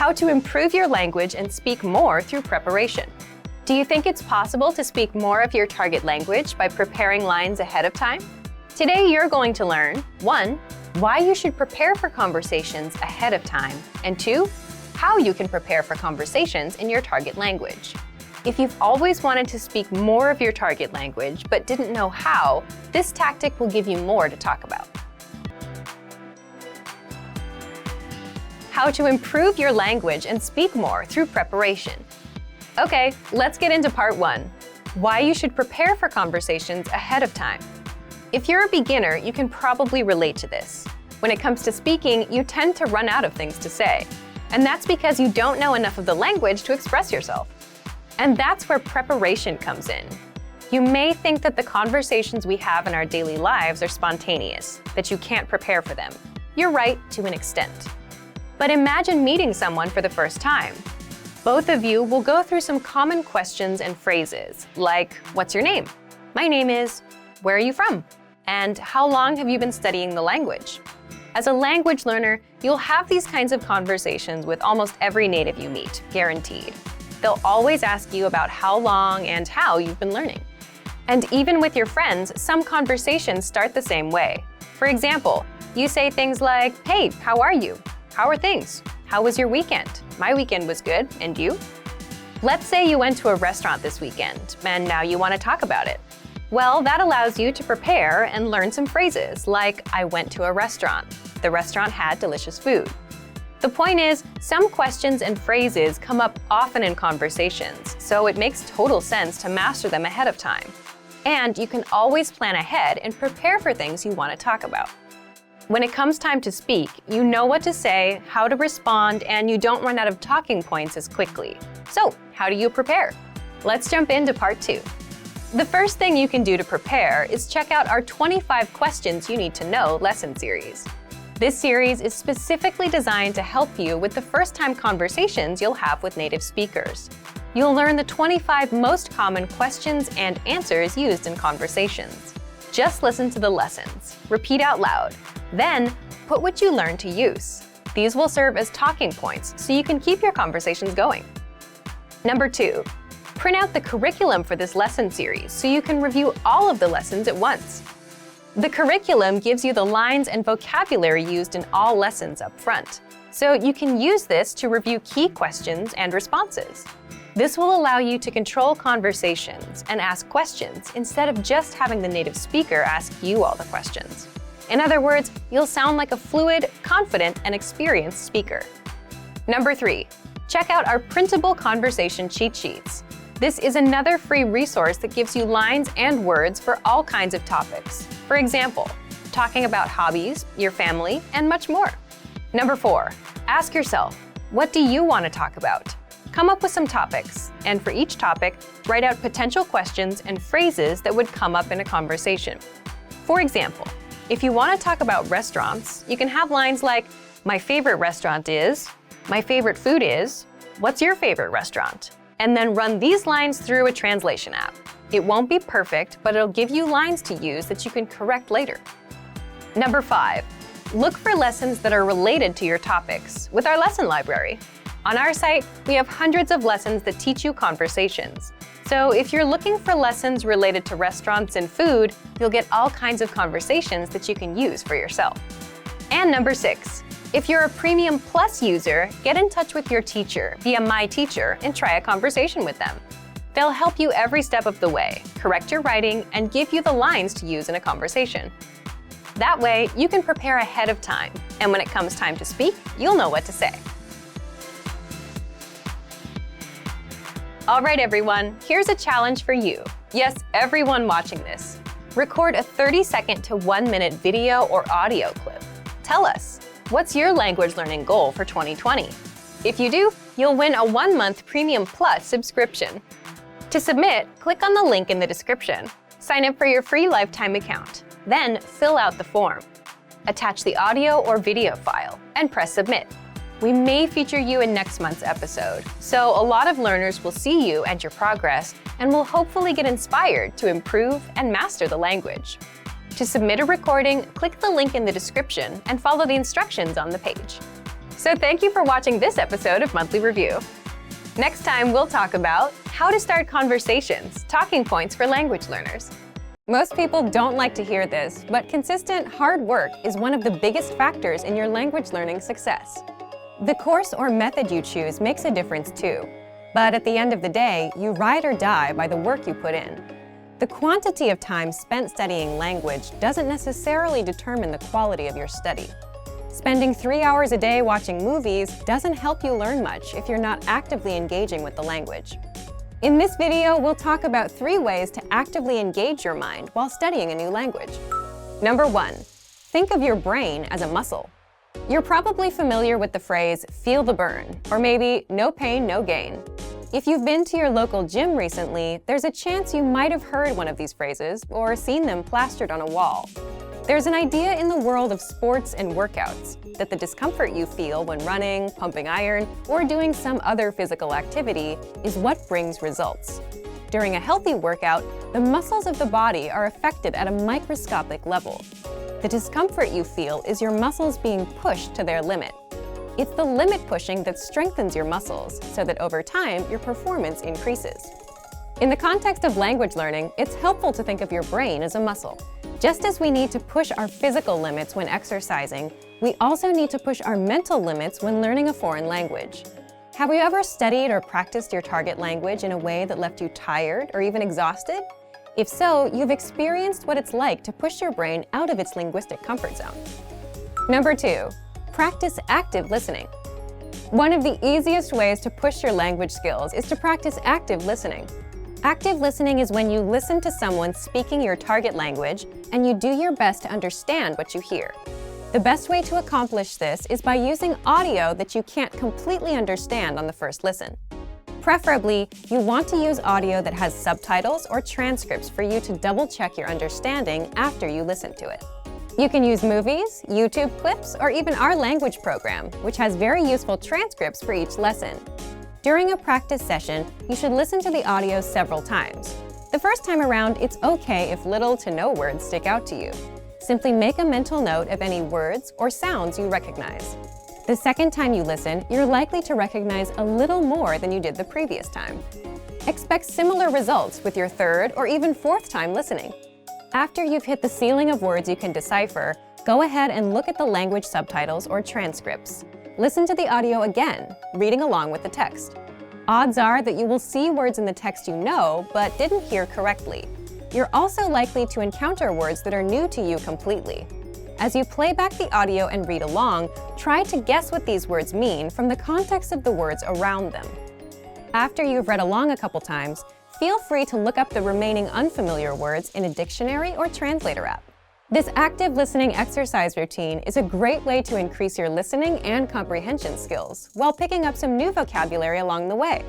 how to improve your language and speak more through preparation. Do you think it's possible to speak more of your target language by preparing lines ahead of time? Today you're going to learn 1. Why you should prepare for conversations ahead of time, and 2. How you can prepare for conversations in your target language. If you've always wanted to speak more of your target language but didn't know how, this tactic will give you more to talk about. How to improve your language and speak more through preparation. Okay, let's get into part 1. Why you should prepare for conversations ahead of time. If you're a beginner, you can probably relate to this. When it comes to speaking, you tend to run out of things to say. And that's because you don't know enough of the language to express yourself. And that's where preparation comes in. You may think that the conversations we have in our daily lives are spontaneous, that you can't prepare for them. You're right to an extent. But imagine meeting someone for the first time. Both of you will go through some common questions and phrases, like, what's your name? My name is. Where are you from? And how long have you been studying the language? As a language learner, you'll have these kinds of conversations with almost every native you meet, guaranteed. They'll always ask you about how long and how you've been learning. And even with your friends, some conversations start the same way. For example, you say things like, hey, how are you? How are things? How was your weekend? My weekend was good, and you? Let's say you went to a restaurant this weekend, and now you want to talk about it. Well, that allows you to prepare and learn some phrases like, I went to a restaurant. The restaurant had delicious food. The point is, some questions and phrases come up often in conversations, so it makes total sense to master them ahead of time. And you can always plan ahead and prepare for things you want to talk about. When it comes time to speak, you know what to say, how to respond, and you don't run out of talking points as quickly. So, how do you prepare? Let's jump into part 2. The first thing you can do to prepare is check out our 25 Questions You Need to Know lesson series. This series is specifically designed to help you with the first-time conversations you'll have with native speakers. You'll learn the 25 most common questions and answers used in conversations. Just listen to the lessons, repeat out loud, then put what you learned to use. These will serve as talking points so you can keep your conversations going. Number 2. Print out the curriculum for this lesson series so you can review all of the lessons at once. The curriculum gives you the lines and vocabulary used in all lessons up front, so you can use this to review key questions and responses. This will allow you to control conversations and ask questions instead of just having the native speaker ask you all the questions. In other words, you'll sound like a fluid, confident, and experienced speaker. Number 3. Check out our printable conversation cheat sheets. This is another free resource that gives you lines and words for all kinds of topics. For example, talking about hobbies, your family, and much more. Number 4. Ask yourself, what do you want to talk about? Come up with some topics, and for each topic, write out potential questions and phrases that would come up in a conversation. For example, if you want to talk about restaurants, you can have lines like, my favorite restaurant is, my favorite food is, what's your favorite restaurant? And then run these lines through a translation app. It won't be perfect, but it'll give you lines to use that you can correct later. Number 5. Look for lessons that are related to your topics with our lesson library. On our site, we have hundreds of lessons that teach you conversations. So if you're looking for lessons related to restaurants and food, you'll get all kinds of conversations that you can use for yourself. And number 6. If you're a Premium Plus user, get in touch with your teacher via My Teacher and try a conversation with them. They'll help you every step of the way, correct your writing, and give you the lines to use in a conversation. That way, you can prepare ahead of time, and when it comes time to speak, you'll know what to say. All right, everyone, here's a challenge for you. Yes, everyone watching this. Record a 30-second to 1-minute video or audio clip. Tell us, what's your language learning goal for 2020? If you do, you'll win a 1-month Premium Plus subscription. To submit, click on the link in the description. Sign up for your free lifetime account. Then fill out the form. Attach the audio or video file and press submit. We may feature you in next month's episode, so a lot of learners will see you and your progress and will hopefully get inspired to improve and master the language. To submit a recording, click the link in the description and follow the instructions on the page. So thank you for watching this episode of Monthly Review. Next time, we'll talk about how to start conversations, talking points for language learners. Most people don't like to hear this, but consistent, hard work is one of the biggest factors in your language learning success. The course or method you choose makes a difference too. But at the end of the day, you ride or die by the work you put in. The quantity of time spent studying language doesn't necessarily determine the quality of your study. Spending 3 hours a day watching movies doesn't help you learn much if you're not actively engaging with the language. In this video, we'll talk about 3 ways to actively engage your mind while studying a new language. Number 1, think of your brain as a muscle. You're probably familiar with the phrase, feel the burn, or maybe no pain, no gain. If you've been to your local gym recently, there's a chance you might have heard one of these phrases or seen them plastered on a wall. There's an idea in the world of sports and workouts that the discomfort you feel when running, pumping iron, or doing some other physical activity is what brings results. During a healthy workout, the muscles of the body are affected at a microscopic level. The discomfort you feel is your muscles being pushed to their limit. It's the limit pushing that strengthens your muscles so that over time, your performance increases. In the context of language learning, it's helpful to think of your brain as a muscle. Just as we need to push our physical limits when exercising, we also need to push our mental limits when learning a foreign language. Have you ever studied or practiced your target language in a way that left you tired or even exhausted? If so, you've experienced what it's like to push your brain out of its linguistic comfort zone. Number 2, practice active listening. One of the easiest ways to push your language skills is to practice active listening. Active listening is when you listen to someone speaking your target language and you do your best to understand what you hear. The best way to accomplish this is by using audio that you can't completely understand on the first listen. Preferably, you want to use audio that has subtitles or transcripts for you to double-check your understanding after you listen to it. You can use movies, YouTube clips, or even our language program, which has very useful transcripts for each lesson. During a practice session, you should listen to the audio several times. The first time around, it's okay if little to no words stick out to you. Simply make a mental note of any words or sounds you recognize. The second time you listen, you're likely to recognize a little more than you did the previous time. Expect similar results with your third or even fourth time listening. After you've hit the ceiling of words you can decipher, go ahead and look at the language subtitles or transcripts. Listen to the audio again, reading along with the text. Odds are that you will see words in the text you know, but didn't hear correctly. You're also likely to encounter words that are new to you completely. As you play back the audio and read along, try to guess what these words mean from the context of the words around them. After you've read along a couple times, feel free to look up the remaining unfamiliar words in a dictionary or translator app. This active listening exercise routine is a great way to increase your listening and comprehension skills while picking up some new vocabulary along the way.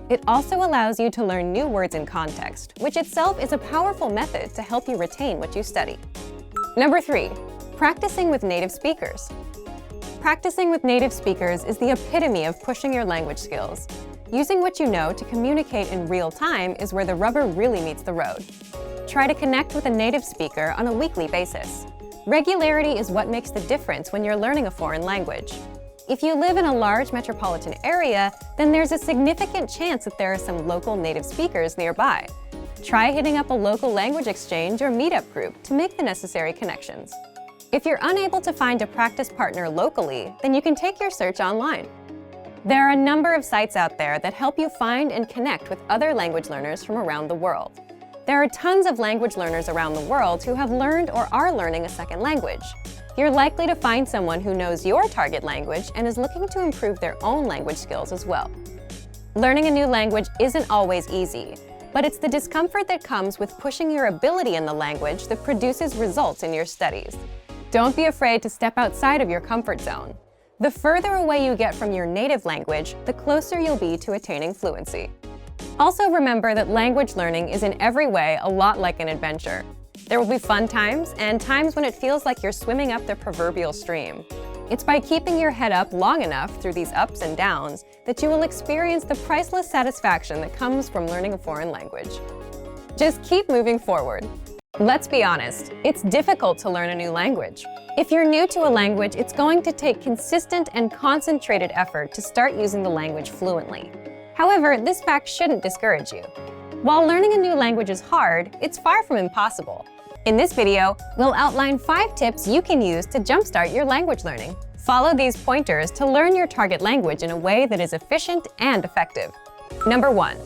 It also allows you to learn new words in context, which itself is a powerful method to help you retain what you study. Number 3, practicing with native speakers. Practicing with native speakers is the epitome of pushing your language skills. Using what you know to communicate in real time is where the rubber really meets the road. Try to connect with a native speaker on a weekly basis. Regularity is what makes the difference when you're learning a foreign language. If you live in a large metropolitan area, then there's a significant chance that there are some local native speakers nearby. Try hitting up a local language exchange or meetup group to make the necessary connections. If you're unable to find a practice partner locally, then you can take your search online. There are a number of sites out there that help you find and connect with other language learners from around the world. There are tons of language learners around the world who have learned or are learning a second language. You're likely to find someone who knows your target language and is looking to improve their own language skills as well. Learning a new language isn't always easy, but it's the discomfort that comes with pushing your ability in the language that produces results in your studies. Don't be afraid to step outside of your comfort zone. The further away you get from your native language, the closer you'll be to attaining fluency. Also remember that language learning is in every way a lot like an adventure. There will be fun times and times when it feels like you're swimming up the proverbial stream. It's by keeping your head up long enough through these ups and downs that you will experience the priceless satisfaction that comes from learning a foreign language. Just keep moving forward. Let's be honest, it's difficult to learn a new language. If you're new to a language, it's going to take consistent and concentrated effort to start using the language fluently. However, this fact shouldn't discourage you. While learning a new language is hard, it's far from impossible. In this video, we'll outline 5 tips you can use to jumpstart your language learning. Follow these pointers to learn your target language in a way that is efficient and effective. Number 1.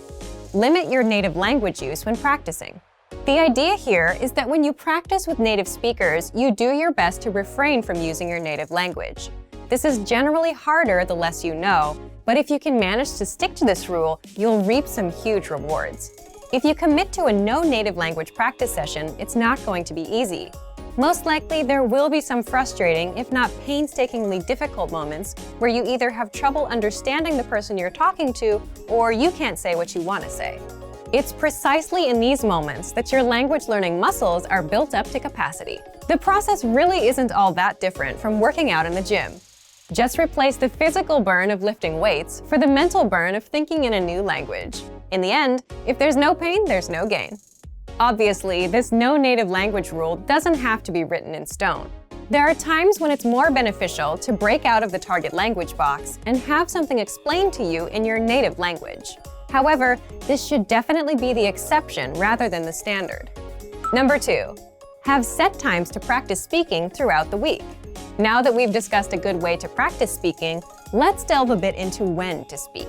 Limit your native language use when practicing. The idea here is that when you practice with native speakers, you do your best to refrain from using your native language. This is generally harder the less you know, but if you can manage to stick to this rule, you'll reap some huge rewards. If you commit to a no native language practice session, it's not going to be easy. Most likely, there will be some frustrating, if not painstakingly difficult moments where you either have trouble understanding the person you're talking to or you can't say what you want to say. It's precisely in these moments that your language learning muscles are built up to capacity. The process really isn't all that different from working out in the gym. Just replace the physical burn of lifting weights for the mental burn of thinking in a new language. In the end, if there's no pain, there's no gain. Obviously, this no native language rule doesn't have to be written in stone. There are times when it's more beneficial to break out of the target language box and have something explained to you in your native language. However, this should definitely be the exception rather than the standard. Number 2. Have set times to practice speaking throughout the week. Now that we've discussed a good way to practice speaking, let's delve a bit into when to speak.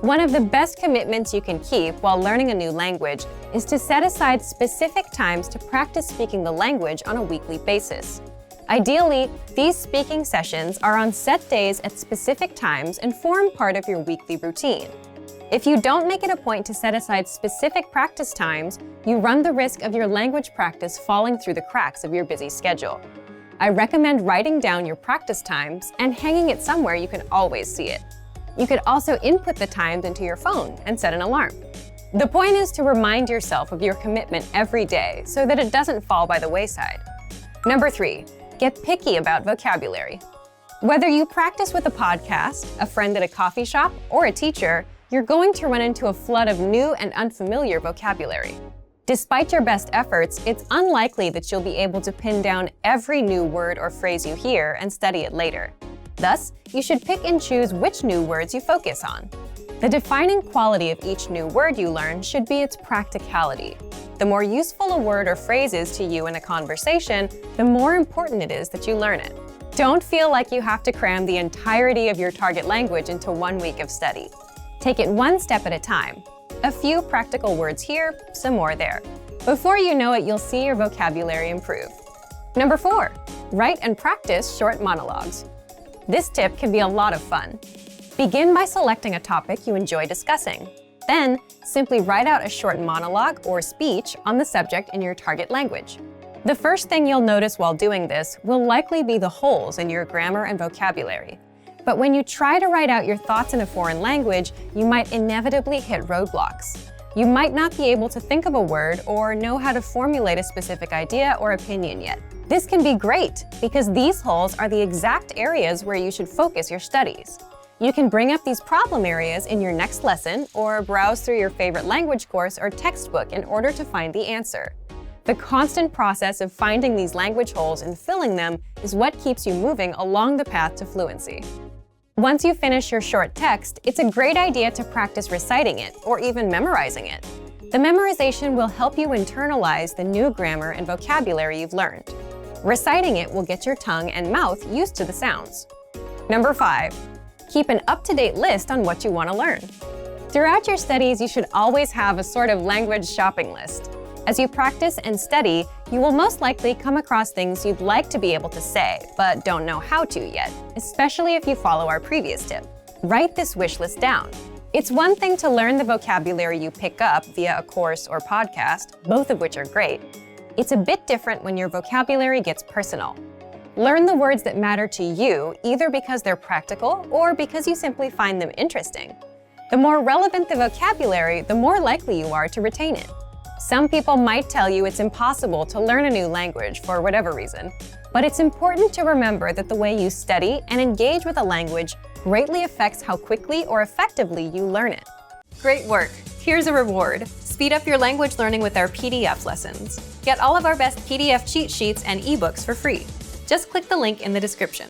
One of the best commitments you can keep while learning a new language is to set aside specific times to practice speaking the language on a weekly basis. Ideally, these speaking sessions are on set days at specific times and form part of your weekly routine. If you don't make it a point to set aside specific practice times, you run the risk of your language practice falling through the cracks of your busy schedule. I recommend writing down your practice times and hanging it somewhere you can always see it. You could also input the times into your phone and set an alarm. The point is to remind yourself of your commitment every day so that it doesn't fall by the wayside. Number 3, get picky about vocabulary. Whether you practice with a podcast, a friend at a coffee shop, or a teacher, you're going to run into a flood of new and unfamiliar vocabulary. Despite your best efforts, it's unlikely that you'll be able to pin down every new word or phrase you hear and study it later. Thus, you should pick and choose which new words you focus on. The defining quality of each new word you learn should be its practicality. The more useful a word or phrase is to you in a conversation, the more important it is that you learn it. Don't feel like you have to cram the entirety of your target language into 1 week of study. Take it one step at a time. A few practical words here, some more there. Before you know it, you'll see your vocabulary improve. Number 4, write and practice short monologues. This tip can be a lot of fun. Begin by selecting a topic you enjoy discussing. Then, simply write out a short monologue or speech on the subject in your target language. The first thing you'll notice while doing this will likely be the holes in your grammar and vocabulary. But when you try to write out your thoughts in a foreign language, you might inevitably hit roadblocks. You might not be able to think of a word or know how to formulate a specific idea or opinion yet. This can be great because these holes are the exact areas where you should focus your studies. You can bring up these problem areas in your next lesson or browse through your favorite language course or textbook in order to find the answer. The constant process of finding these language holes and filling them is what keeps you moving along the path to fluency. Once you finish your short text, it's a great idea to practice reciting it or even memorizing it. The memorization will help you internalize the new grammar and vocabulary you've learned. Reciting it will get your tongue and mouth used to the sounds. Number 5, keep an up-to-date list on what you want to learn. Throughout your studies, you should always have a sort of language shopping list. As you practice and study, you will most likely come across things you'd like to be able to say, but don't know how to yet, especially if you follow our previous tip. Write this wish list down. It's one thing to learn the vocabulary you pick up via a course or podcast, both of which are great. It's a bit different when your vocabulary gets personal. Learn the words that matter to you, either because they're practical or because you simply find them interesting. The more relevant the vocabulary, the more likely you are to retain it. Some people might tell you it's impossible to learn a new language for whatever reason, but it's important to remember that the way you study and engage with a language greatly affects how quickly or effectively you learn it. Great work! Here's a reward. Speed up your language learning with our PDF lessons. Get all of our best PDF cheat sheets and ebooks for free. Just click the link in the description.